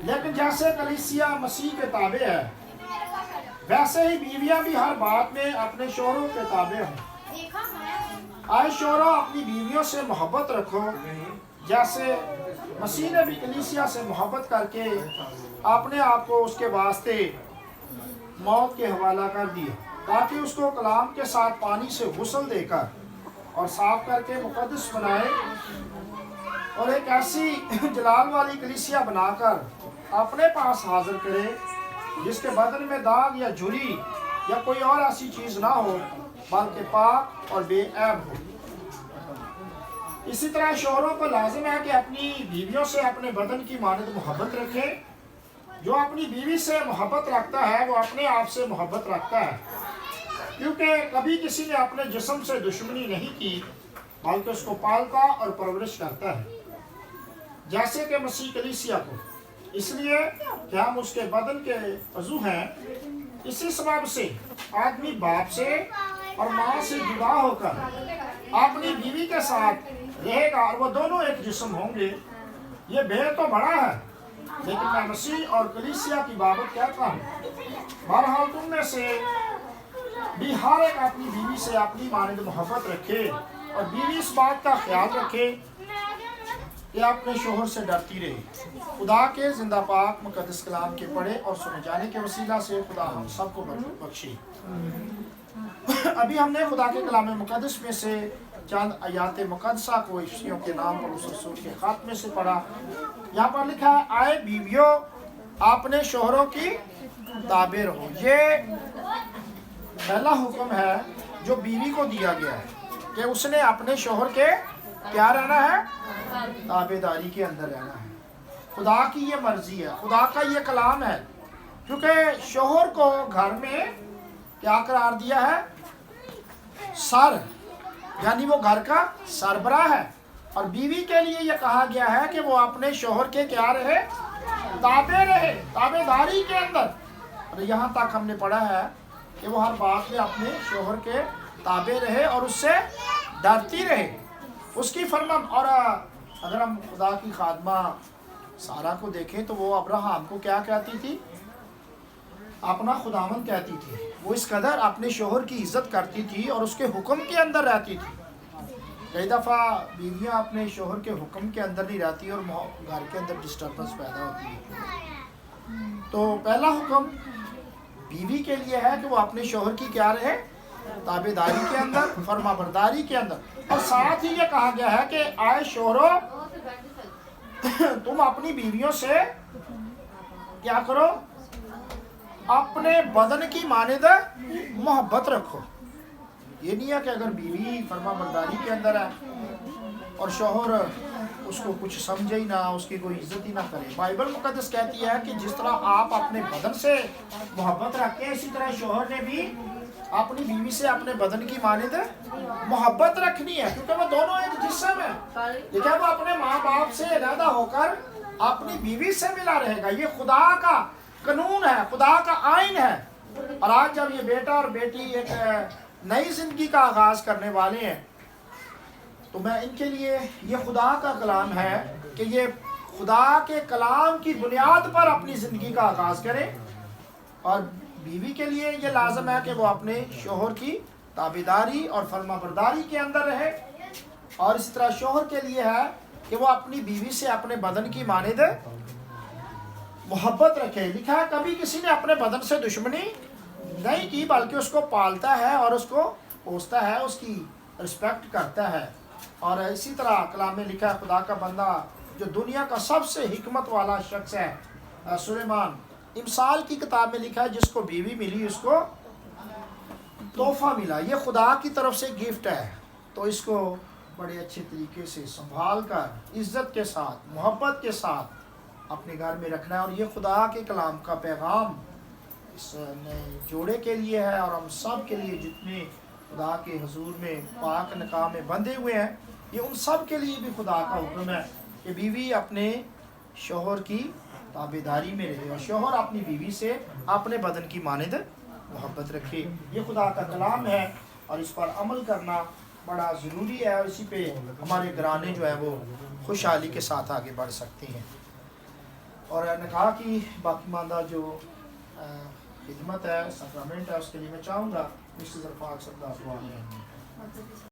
لیکن جیسے کلیسیا مسیح کے تابع ہے ویسے ہی بیویاں بھی ہر بات میں اپنے شوہروں کے تابع ہوں۔ آئے شوہروں اپنی بیویوں سے محبت رکھو جیسے مسیح نے بھی کلیسیا سے محبت کر کے اپنے آپ کو اس کے واسطے موت کے حوالہ کر دیا تاکہ اس کو کلام کے ساتھ پانی سے غسل دے کر اور صاف کر کے مقدس بنائے اور ایک ایسی جلال والی کلیسیا بنا کر اپنے پاس حاضر کرے جس کے بدن میں داغ یا جھری یا کوئی اور ایسی چیز نہ ہو بلکہ پاک اور بے عیب ہو۔ اسی طرح شوہروں کو لازم ہے کہ اپنی بیویوں سے اپنے بدن کی مانند محبت رکھے۔ جو اپنی بیوی سے محبت رکھتا ہے وہ اپنے آپ سے محبت رکھتا ہے، کیونکہ کبھی کسی نے اپنے جسم سے دشمنی نہیں کی بلکہ اس کو پالتا اور پرورش کرتا ہے جیسے کہ مسیح کلیسیا کو، اس لیے کہ ہم اس کے بدن کے عضو ہیں۔ اسی سبب سے آدمی باپ سے اور ماں سے جدا ہو کر اپنی بیوی کے ساتھ رہے گا اور وہ دونوں ایک جسم ہوں گے۔ یہ بھید تو بڑا ہے، لیکن میں مسیح اور کلیسیا کی بابت کہتا ہوں، بہرحال تم میں سے بھی ہر ایک اپنی بیوی سے اپنی مانند محبت رکھے اور بیوی اس بات کا خیال رکھے کہ اپنے شوہر سے ڈرتی رہے۔ خدا کے زندہ پاک مقدس کلام کے پڑھے اور سنے جانے کے وسیلہ سے خدا ہم سب کو برکت بخشے۔ ابھی ہم نے خدا کے کلام مقدس میں سے چند آیات مقدسہ کو افسیوں کے نام پر اس رسول کے خاتمے سے پڑھا۔ یہاں پر لکھا ہے، آئے بیویوں اپنے شوہروں کی تابع رہو۔ یہ پہلا حکم ہے جو بیوی کو دیا گیا ہے کہ اس نے اپنے شوہر کے کیا رہنا ہے؟ تابع داری کے اندر رہنا ہے۔ خدا کی یہ مرضی ہے، خدا کا یہ کلام ہے، کیونکہ شوہر کو گھر میں کیا قرار دیا ہے؟ سر، یعنی وہ گھر کا سربراہ ہے، اور بیوی کے لیے یہ کہا گیا ہے کہ وہ اپنے شوہر کے کیا رہے؟ تابع رہے، تابع داری کے اندر۔ اور یہاں تک ہم نے پڑھا ہے کہ وہ ہر بات میں اپنے شوہر کے تابع رہے اور اس سے ڈرتی رہے، اس کی فرمان۔ اور اگر ہم خدا کی خادمہ سارہ کو دیکھیں تو وہ ابراہیم کو کیا کہتی تھی؟ اپنا خداوند کہتی تھی۔ وہ اس قدر اپنے شوہر کی عزت کرتی تھی اور اس کے حکم کے اندر رہتی تھی۔ کئی دفعہ بیویاں اپنے شوہر کے حکم کے اندر نہیں رہتی اور گھر کے اندر ڈسٹربنس پیدا ہوتی ہے۔ تو پہلا حکم بیوی کے لیے ہے کہ وہ اپنے شوہر کی کیا رہے؟ تابع داری کے اندر، فرما برداری کے اندر۔ اور ساتھ ہی یہ کہا گیا ہے کہ آئے شوہروں تم اپنی بیویوں سے کیا کرو؟ اپنے بدن کی مانند محبت رکھو۔ یہ نہیں ہے کہ اگر بیوی فرما برداری کے اندر ہے اور شوہر اس کو کچھ سمجھے ہی نہ، اس کی کوئی عزت ہی نہ کرے۔ بائبل مقدس کہتی ہے کہ جس طرح آپ اپنے بدن سے محبت رکھتے ہیں، اسی طرح شوہر نے بھی اپنی بیوی سے اپنے بدن کی مانند محبت رکھنی ہے، کیونکہ وہ دونوں ایک جسم ہے۔ لیکن وہ اپنے ماں باپ سے علیحدہ ہو کر اپنی بیوی سے ملا رہے گا۔ یہ خدا کا قانون ہے، خدا کا آئین ہے۔ اور آج جب یہ بیٹا اور بیٹی ایک نئی زندگی کا آغاز کرنے والے ہیں تو میں ان کے لیے یہ خدا کا کلام ہے کہ یہ خدا کے کلام کی بنیاد پر اپنی زندگی کا آغاز کرے، اور بیوی کے لیے یہ لازم ہے کہ وہ اپنے شوہر کی تابعداری اور فرما برداری کے اندر رہے، اور اسی طرح شوہر کے لیے ہے کہ وہ اپنی بیوی سے اپنے بدن کی مانند محبت رکھے۔ لکھا ہے کبھی کسی نے اپنے بدن سے دشمنی نہیں کی بلکہ اس کو پالتا ہے اور اس کو پوستا ہے، اس کی رسپیکٹ کرتا ہے۔ اور اسی طرح کلام میں لکھا ہے خدا کا بندہ جو دنیا کا سب سے حکمت والا شخص ہے سلیمان، امثال کی کتاب میں لکھا ہے جس کو بیوی ملی اس کو تحفہ ملا۔ یہ خدا کی طرف سے گفٹ ہے، تو اس کو بڑے اچھے طریقے سے سنبھال کر عزت کے ساتھ محبت کے ساتھ اپنے گھر میں رکھنا ہے۔ اور یہ خدا کے کلام کا پیغام اس نئے جوڑے کے لیے ہے اور ہم سب کے لیے جتنے خدا کے حضور میں پاک نکاح میں بندھے ہوئے ہیں، یہ ان سب کے لیے بھی خدا کا حکم ہے کہ بیوی اپنے شوہر کی تابعداری میں رہے اور شوہر اپنی بیوی سے اپنے بدن کی مانند محبت رکھے۔ یہ خدا کا کلام ہے اور اس پر عمل کرنا بڑا ضروری ہے، اور اسی پہ ہمارے گھرانے جو ہے وہ خوشحالی کے ساتھ آگے بڑھ سکتے ہیں۔ اور نکاح کی باقی ماندہ جو خدمت ہے، سکرامنٹ ہے، اس کے لیے میں چاہوں گا مسٹر ذوالفقار صاحب کا سوال ہے.